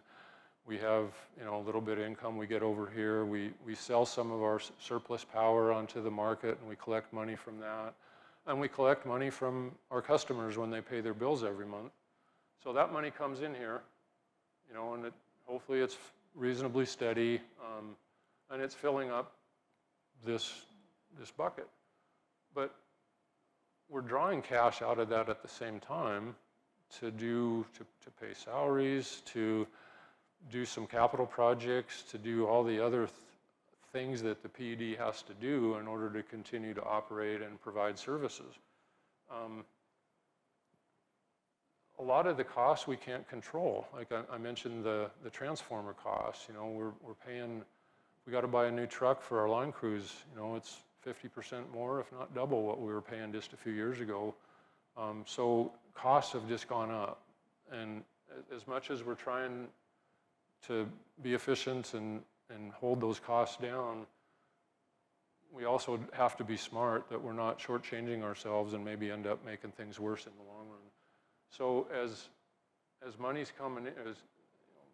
we have, you know, a little bit of income we get over here. We sell some of our surplus power onto the market, and we collect money from that. And we collect money from our customers when they pay their bills every month. So that money comes in here, you know, and hopefully it's reasonably steady, and it's filling up this bucket. But we're drawing cash out of that at the same time to pay salaries, to do some capital projects, to do all the other things that the PUD has to do in order to continue to operate and provide services. A lot of the costs we can't control. Like I mentioned the transformer costs. You know, we're paying, we got to buy a new truck for our line crews. You know, it's 50% more, if not double what we were paying just a few years ago. So costs have just gone up. And as much as we're trying to be efficient and hold those costs down, we also have to be smart that we're not shortchanging ourselves and maybe end up making things worse in the long run. So as money's coming in, as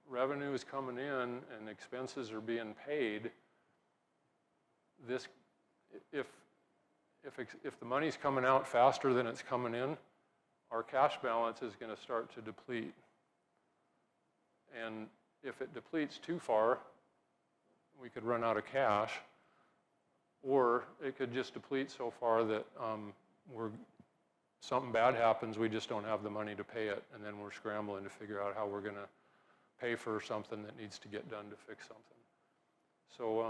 revenue is coming in and expenses are being paid, this, if the money's coming out faster than it's coming in, our cash balance is going to start to deplete. And if it depletes too far, we could run out of cash, or it could just deplete so far that something bad happens, we just don't have the money to pay it, and then we're scrambling to figure out how we're going to pay for something that needs to get done to fix something. So,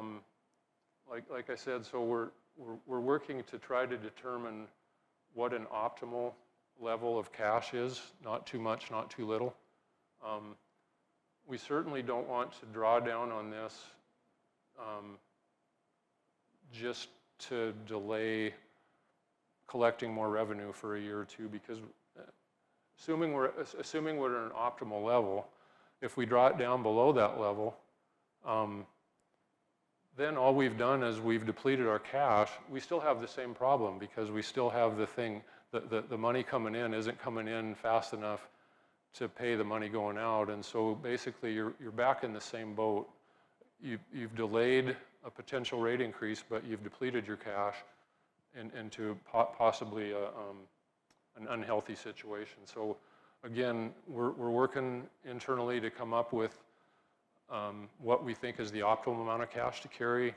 like I said, so we're working to try to determine what an optimal level of cash is, not too much, not too little. We certainly don't want to draw down on this just to delay collecting more revenue for a year or two, because assuming we're at an optimal level, if we draw it down below that level, then all we've done is we've depleted our cash. We still have the same problem because we still have the thing, the money coming in isn't coming in fast enough to pay the money going out, and so basically you're back in the same boat. You've delayed a potential rate increase, but you've depleted your cash into possibly an unhealthy situation. So again, we're working internally to come up with what we think is the optimal amount of cash to carry.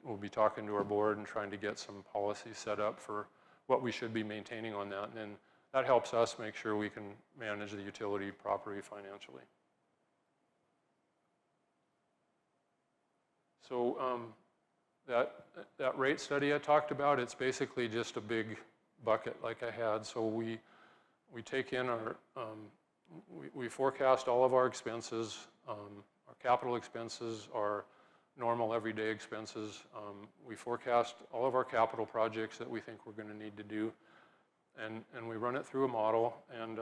We'll be talking to our board and trying to get some policies set up for what we should be maintaining on that, and then that helps us make sure we can manage the utility properly financially. So that rate study I talked about, it's basically just a big bucket like I had. So we take in our, we forecast all of our expenses, our capital expenses, our normal everyday expenses. We forecast all of our capital projects that we think we're going to need to do, and we run it through a model, and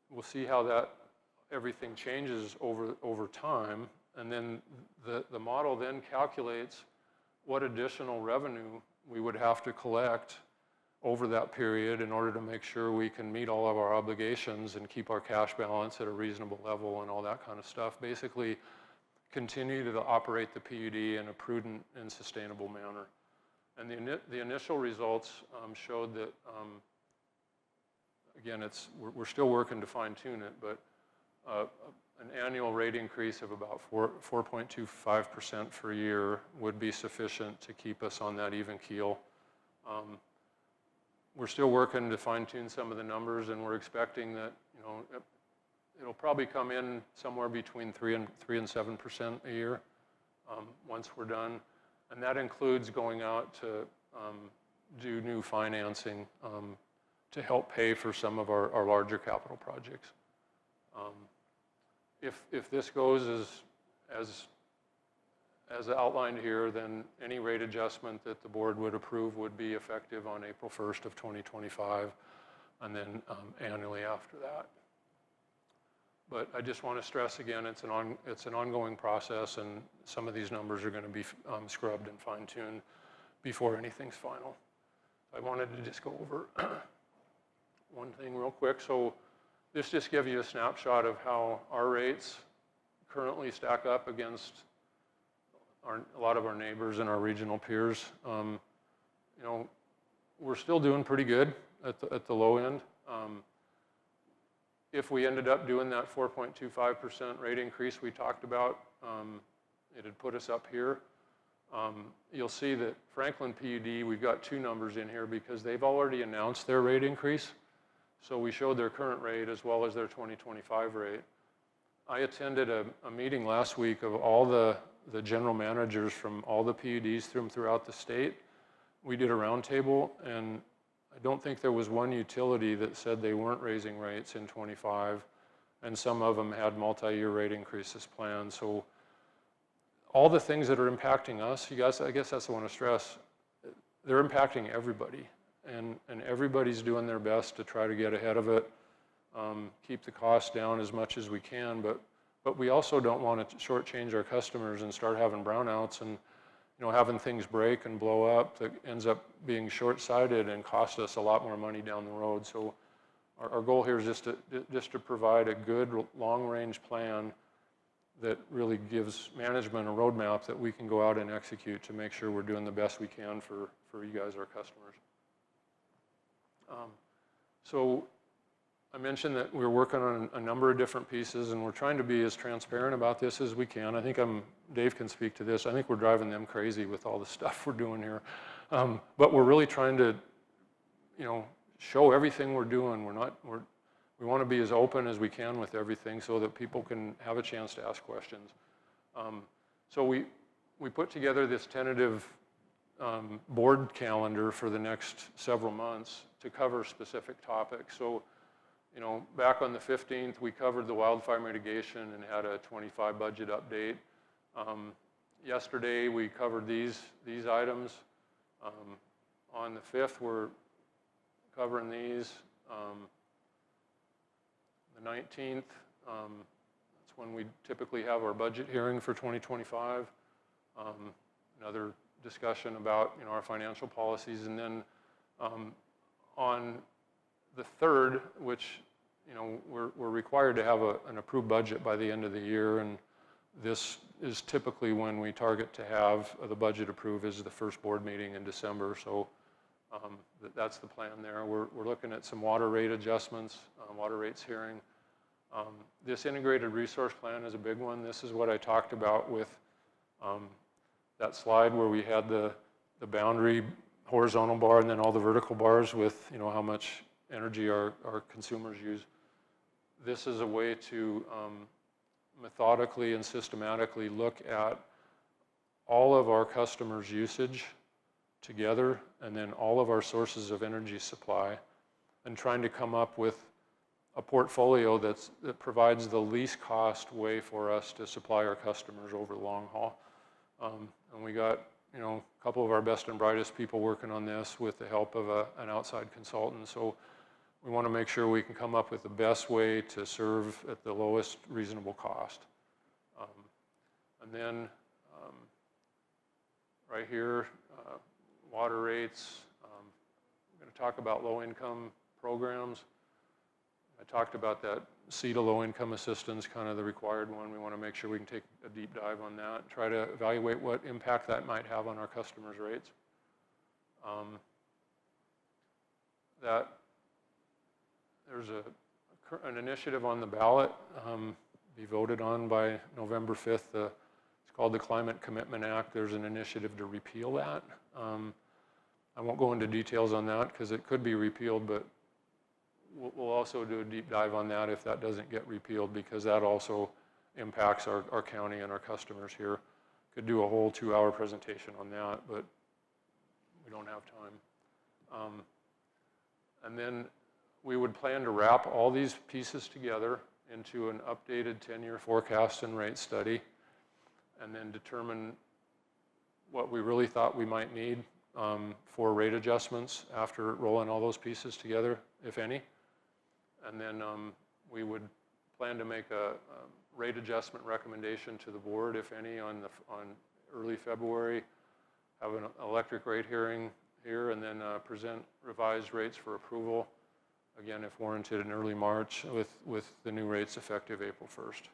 we'll see how that everything changes over time. And then the model then calculates what additional revenue we would have to collect over that period in order to make sure we can meet all of our obligations and keep our cash balance at a reasonable level and all that kind of stuff. Basically, continue to operate the PUD in a prudent and sustainable manner. And the initial results showed that, again, we're still working to fine-tune it, but an annual rate increase of about 4.25% for a year would be sufficient to keep us on that even keel. We're still working to fine-tune some of the numbers, and we're expecting that, you know, it'll probably come in somewhere between 3 and 7% a year once we're done, and that includes going out to do new financing to help pay for some of our larger capital projects. If this goes as outlined here, then any rate adjustment that the board would approve would be effective on April 1st of 2025, and then annually after that. But I just want to stress again, it's an ongoing process, and some of these numbers are going to be scrubbed and fine-tuned before anything's final. I wanted to just go over one thing real quick. So this just gives you a snapshot of how our rates currently stack up against a lot of our neighbors and our regional peers. You know, we're still doing pretty good at the low end. If we ended up doing that 4.25% rate increase we talked about, it'd put us up here. You'll see that Franklin PUD, we've got two numbers in here because they've already announced their rate increase. So we showed their current rate as well as their 2025 rate. I attended a meeting last week of all the general managers from all the PUDs throughout the state. We did a roundtable, and I don't think there was one utility that said they weren't raising rates in 25, and some of them had multi-year rate increases planned. So all the things that are impacting us, you guys, I guess that's what I want to stress, they're impacting everybody. And everybody's doing their best to try to get ahead of it, keep the costs down as much as we can, but we also don't want to shortchange our customers and start having brownouts and, you know, having things break and blow up that ends up being short-sighted and cost us a lot more money down the road. So our goal here is just to provide a good long-range plan that really gives management a roadmap that we can go out and execute to make sure we're doing the best we can for you guys, our customers. So I mentioned that we're working on a number of different pieces, and we're trying to be as transparent about this as we can. I think Dave can speak to this. I think we're driving them crazy with all the stuff we're doing here. But we're really trying to, show everything we're doing. We want to be as open as we can with everything so that people can have a chance to ask questions. So we put together this tentative board calendar for the next several months to cover specific topics. So, back on the 15th, we covered the wildfire mitigation and had a 25 budget update. Yesterday, we covered these items. On the 5th, we're covering these. The 19th, that's when we typically have our budget hearing for 2025. Another discussion about our financial policies, and then on the 3rd, which we're required to have an approved budget by the end of the year, and this is typically when we target to have the budget approved is the first board meeting in December. So that's the plan there. We're looking at some water rate adjustments, water rates hearing. This integrated resource plan is a big one. This is what I talked about with that slide where we had the boundary horizontal bar and then all the vertical bars with how much energy our consumers use. This is a way to methodically and systematically look at all of our customers' usage together and then all of our sources of energy supply, and trying to come up with a portfolio that provides the least cost way for us to supply our customers over the long haul. And we got a couple of our best and brightest people working on this with the help of an outside consultant. So we want to make sure we can come up with the best way to serve at the lowest reasonable cost. And then right here, water rates. I'm going to talk about low-income programs. I talked about that CETA low-income assistance, kind of the required one. We want to make sure we can take a deep dive on that, try to evaluate what impact that might have on our customers' rates. There's an initiative on the ballot, be voted on by November 5th. It's called the Climate Commitment Act. There's an initiative to repeal that. I won't go into details on that because it could be repealed, but we'll also do a deep dive on that if that doesn't get repealed, because that also impacts our county and our customers here. Could do a whole 2-hour presentation on that, but we don't have time. And then we would plan to wrap all these pieces together into an updated 10-year forecast and rate study, and then determine what we really thought we might need for rate adjustments after rolling all those pieces together, if any. And then we would plan to make a rate adjustment recommendation to the board, if any, on early February, have an electric rate hearing here, and then present revised rates for approval, again, if warranted, in early March with the new rates effective April 1st.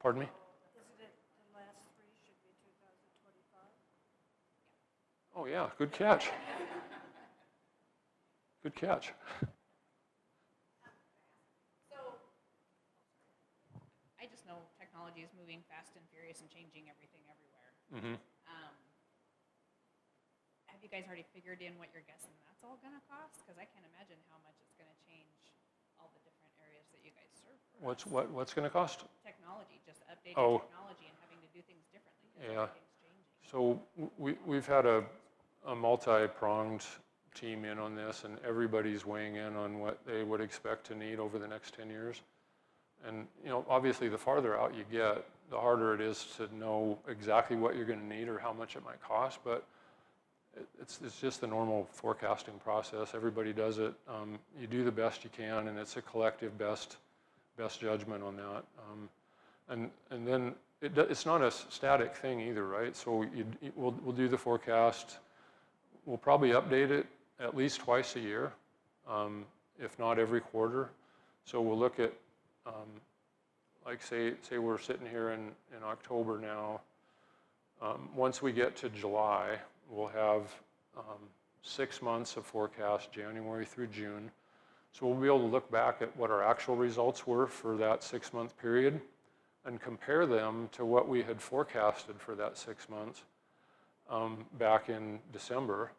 Pardon me? Isn't it the last three should be 2025? Oh yeah, good catch. Good catch. So, I just know technology is moving fast and furious and changing everything everywhere. Mm-hmm. Have you guys already figured in what you're guessing that's all going to cost? Because I can't imagine how much it's going to change all the different areas that you guys serve. What's going to cost? Technology, just updating technology and having to do things differently. Yeah. Everything's changing. So we've had a multi-pronged team in on this, and everybody's weighing in on what they would expect to need over the next 10 years. And obviously, the farther out you get, the harder it is to know exactly what you're going to need or how much it might cost. But it's just the normal forecasting process. Everybody does it. You do the best you can, and it's a collective best judgment on that. And then it's not a static thing either, right? So we'll do the forecast. We'll probably update it at least twice a year, if not every quarter. So we'll look at, like say we're sitting here in October now. Once we get to July, we'll have 6 months of forecast, January through June. So we'll be able to look back at what our actual results were for that 6-month period and compare them to what we had forecasted for that 6 months back in December,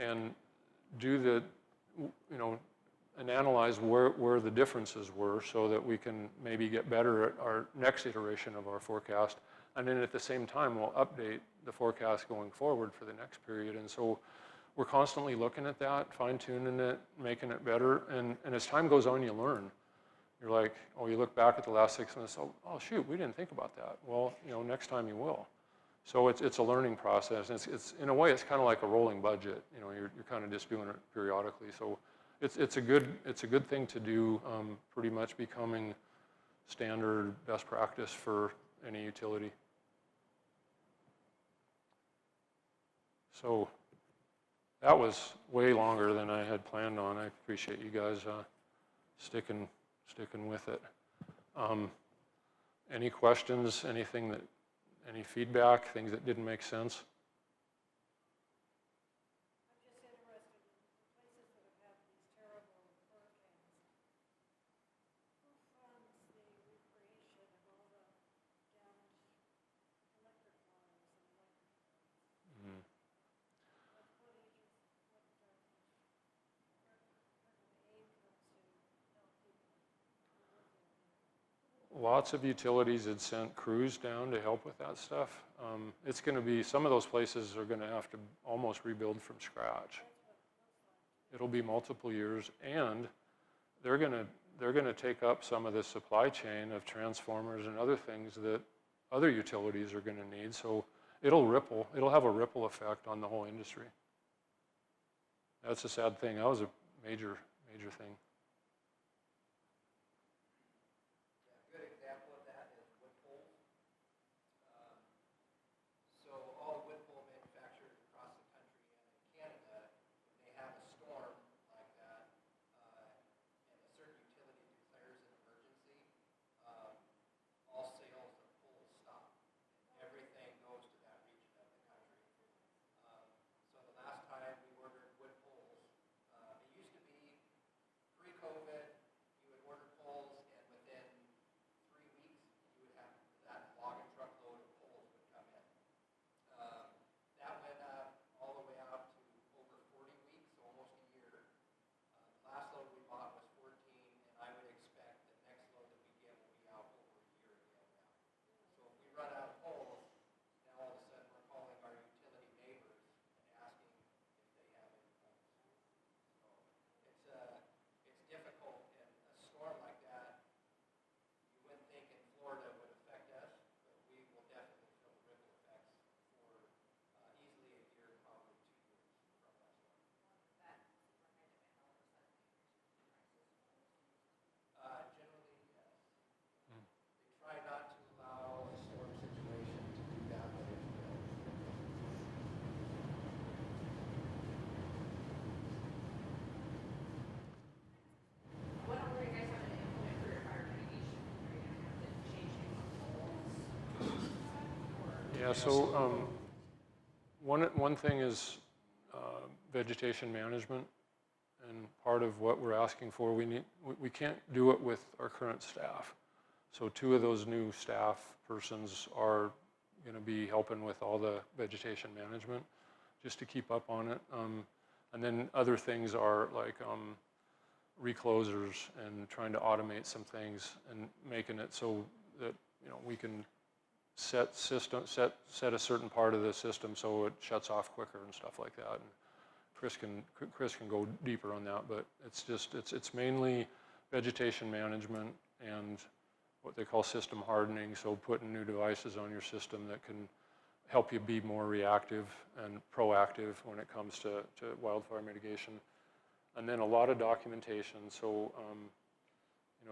and do the, and analyze where the differences were so that we can maybe get better at our next iteration of our forecast. And then at the same time, we'll update the forecast going forward for the next period. And so we're constantly looking at that, fine-tuning it, making it better. And as time goes on, you learn. You're like, oh, you look back at the last 6 months, oh shoot, we didn't think about that. Well, next time you will. So it's a learning process. It's in a way, it's kind of like a rolling budget. You're kind of just doing it periodically. So it's a good thing to do, pretty much becoming standard best practice for any utility. So that was way longer than I had planned on. I appreciate you guys sticking with it. Any questions? Any feedback? Things that didn't make sense? I'm just interested in the places that have had these terrible hurricanes. Who funds the recreation of all the damaged electric lines and electric lines? Mm. What agency, where do the aid comes to help people who live there? Lots of utilities had sent crews down to help with that stuff. It's going to be, some of those places are going to have to almost rebuild from scratch. It'll be multiple years, and they're going to take up some of the supply chain of transformers and other things that other utilities are going to need. So it'll have a ripple effect on the whole industry. That's a sad thing. That was a major thing. Yeah, so one thing is vegetation management, and part of what we're asking for, we can't do it with our current staff. So 2 of those new staff persons are going to be helping with all the vegetation management, just to keep up on it. And then other things are like reclosers and trying to automate some things and making it so that we can set a certain part of the system so it shuts off quicker and stuff like that. And Chris can go deeper on that, but it's mainly vegetation management and what they call system hardening. So putting new devices on your system that can help you be more reactive and proactive when it comes to wildfire mitigation. And then a lot of documentation. So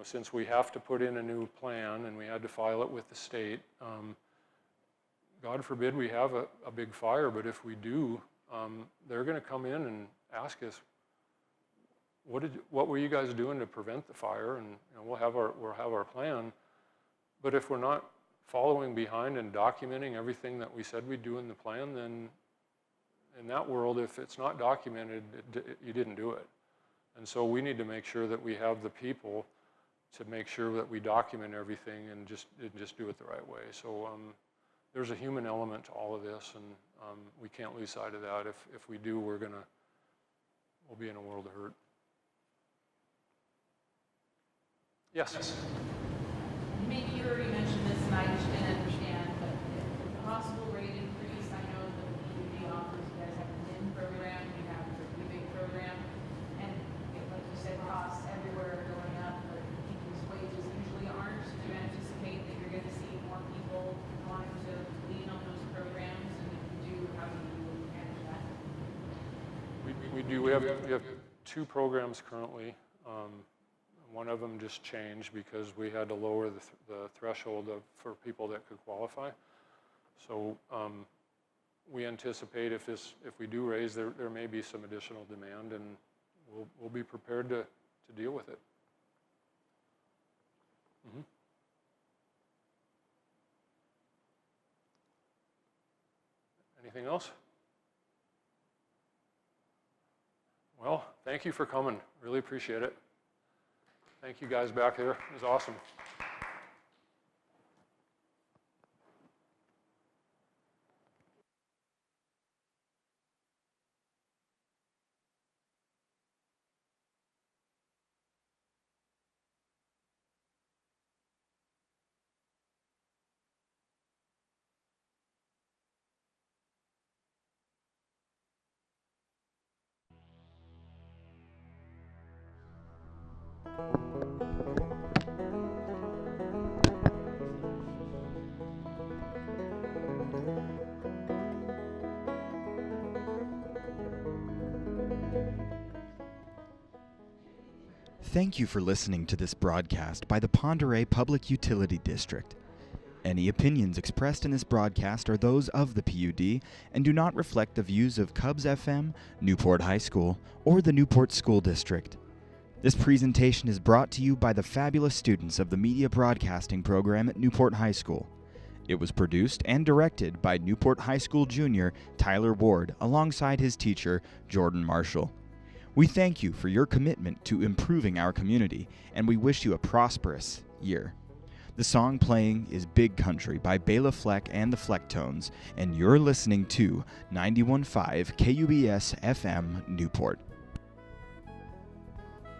since we have to put in a new plan and we had to file it with the state, God forbid we have a big fire, but if we do, they're going to come in and ask us, what were you guys doing to prevent the fire? And we'll have our plan. But if we're not following behind and documenting everything that we said we'd do in the plan, then in that world, if it's not documented, you didn't do it. And so we need to make sure that we have the people to make sure that we document everything and just do it the right way. So there's a human element to all of this, and we can't lose sight of that. If we do, we'll be in a world of hurt. Yes? Maybe you already mentioned this and I just didn't understand, but if the possible rate increase, I know that the PUD offers, you guys have a NIN program, you have the rebate program, and like you said, costs everywhere are going up, but people's wages usually aren't. Do you anticipate that you're going to see more people wanting to lean on those programs, and if you do, how do you manage that? We do. We have 2 programs currently. One of them just changed because we had to lower the threshold for people that could qualify. So we anticipate if we do raise, there may be some additional demand, and we'll be prepared to deal with it. Mm-hmm. Anything else? Well, thank you for coming. Really appreciate it. Thank you guys back there. It was awesome. Thank you for listening to this broadcast by the Pend Oreille Public Utility District. Any opinions expressed in this broadcast are those of the PUD and do not reflect the views of KUBS FM, Newport High School, or the Newport School District. This presentation is brought to you by the fabulous students of the Media Broadcasting program at Newport High School. It was produced and directed by Newport High School Junior Tyler Ward alongside his teacher, Jordan Marshall. We thank you for your commitment to improving our community, and we wish you a prosperous year. The song playing is Big Country by Bela Fleck and the Flecktones, and you're listening to 91.5 KUBS FM Newport.